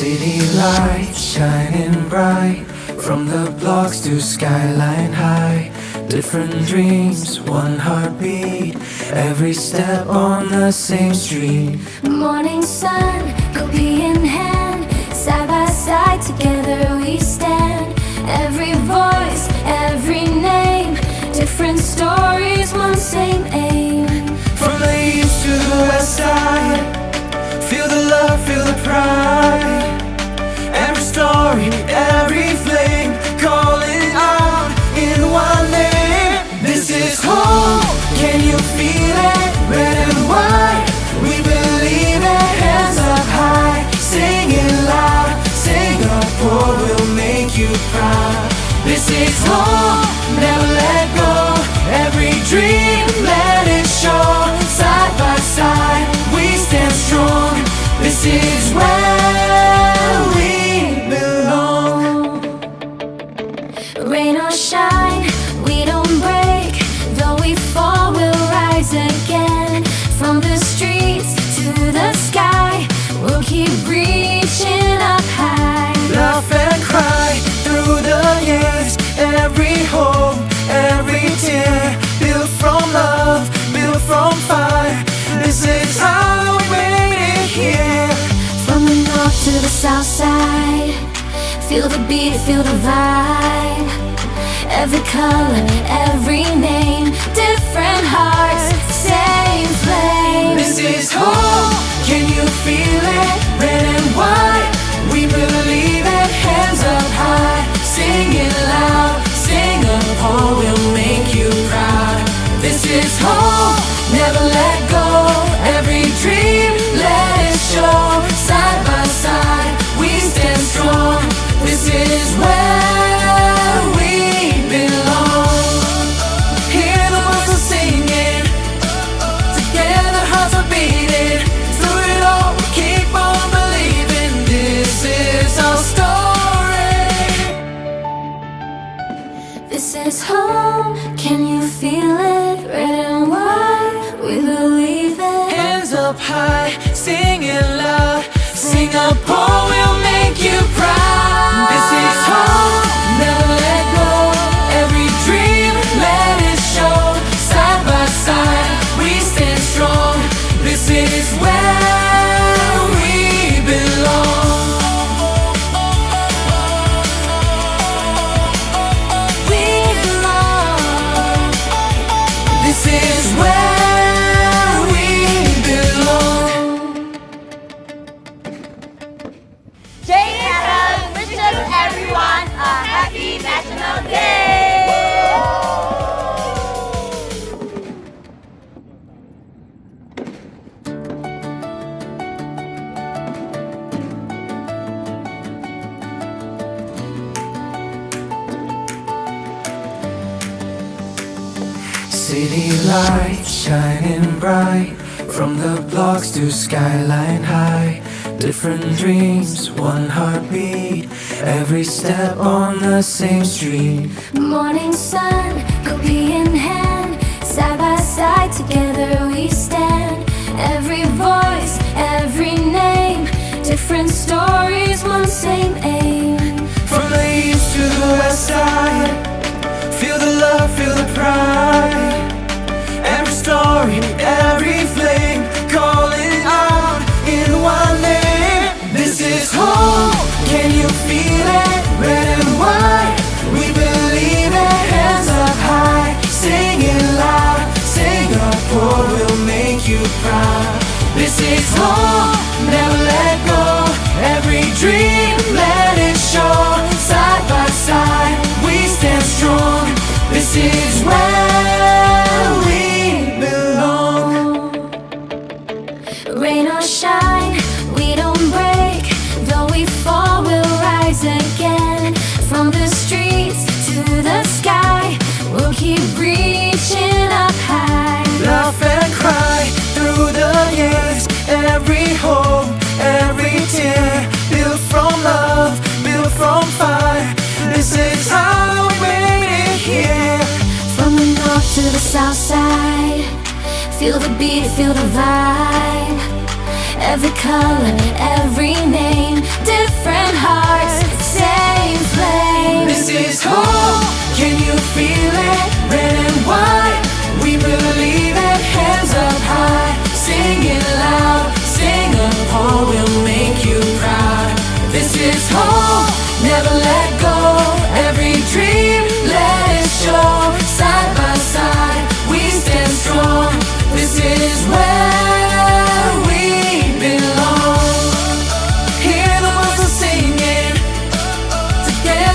City lights shining bright, from the blocks to skyline high. Different dreams, one heartbeat, every step on the same street. Morning sun, copy in hand, side by side together we stand. Every voice, every name, different stories, one same aim. From the east to the west side, feel the love, feel the pride. Every story, every flame, calling out in one name. This is home, can you feel it? Red and white, we believe it. Hands up high, sing it loud. Singapore will make you proud. This is home, never let go. Every dream, let it show. Side by side, we stand strong. This is where we belong. Rain or shine, we don't break. Though we fall, we'll rise again. From the streets to the sky, we'll keep reaching up high. Laugh and cry through the years. Every hope, every tear, built from love, built from fire. This is how we made it here. From the north to the south side, feel the beat, feel the vibe. Every color, every name, different hearts, same flame. This is home, can you feel it? Red and white, we believe it. Hands up high, sing it loud. Singapore will make you proud. This is home, never let go. Every dream, let it show. Side by side, we stand strong. This is where we belong. Hear the words are singing, together hearts are beating. Through it all, we keep on believing. This is our story. This is home, can you feel it? Red and white, we believe it. Hands up high, sing it loud. Singapore will make you proud. This is home, never let go. Every dream, let it show. Side by side, we stand strong. This is where we belong. We belong. This is where we belong. JFL wishes everyone a happy National Day! City lights shining bright, from the blocks to skyline high. Different dreams, one heartbeat, every step on the same street. Morning sun, copy in hand, side by side together we stand. Every voice, every name, different stories, one same aim. From the east to the west side, feel the love, feel the pride. Every story, every flame, calling out in one name. This is home, can you feel it? Red and white, we believe it. Hands up high, sing it loud. Singapore will make you proud. This is home, never let go. Every dream, let it show. Side by side, we stand strong. This is where we belong. Rain or shine, we don't break. Though we fall, we'll rise again. From the streets to the sky, we'll keep reaching up high. Laugh and cry through the years. Every hope, every tear, built from love, built from fire. This is how we made it here. From the north to the south side, feel the beat, feel the vibe. Every color, every name, different and hearts, same flame. This is hope, can you feel it? Red and white